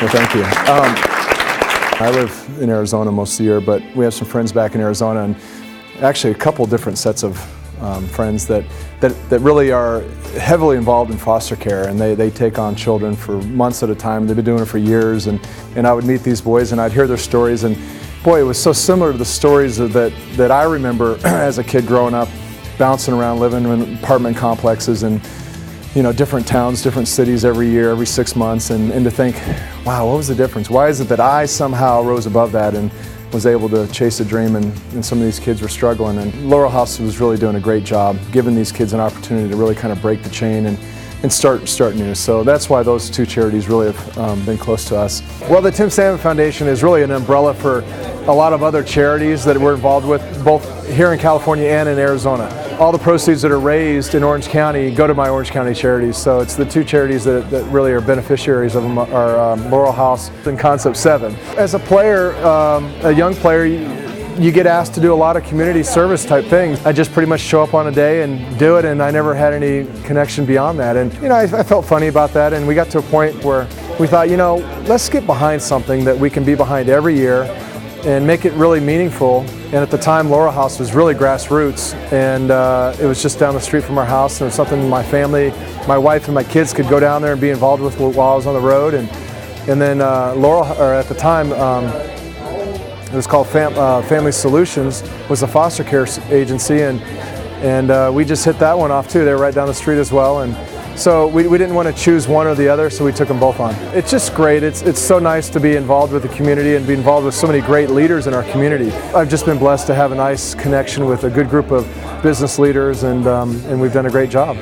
thank you. I live in Arizona most of the year, but we have some friends back in Arizona, and actually a couple different sets of friends that really are heavily involved in foster care, and they take on children for months at a time. They've been doing it for years, and I would meet these boys and I'd hear their stories, and boy, it was so similar to the stories that I remember as a kid growing up, bouncing around, living in apartment complexes and different towns, different cities every year, every 6 months, and to think, wow, what was the difference? Why is it that I somehow rose above that and was able to chase a dream, and some of these kids were struggling? And Laurel House was really doing a great job, giving these kids an opportunity to really kind of break the chain and start new. So that's why those two charities really have been close to us. Well, the Tim Salmon Foundation is really an umbrella for a lot of other charities that we're involved with, both here in California and in Arizona. All the proceeds that are raised in Orange County go to my Orange County charities. So it's the two charities that really are beneficiaries of them are Laurel House and Concept 7. As a player, a young player, you get asked to do a lot of community service type things. I just pretty much show up on a day and do it, and I never had any connection beyond that. And I felt funny about that, and we got to a point where we thought, let's get behind something that we can be behind every year and make it really meaningful. And at the time, Laurel House was really grassroots, and it was just down the street from our house, and it was something my family, my wife and my kids could go down there and be involved with while I was on the road. And then at the time, it was called Family Solutions, was a foster care agency, and we just hit that one off too. They were right down the street as well, and so we didn't want to choose one or the other, so we took them both on. It's just great. It's so nice to be involved with the community and be involved with so many great leaders in our community. I've just been blessed to have a nice connection with a good group of business leaders, and we've done a great job.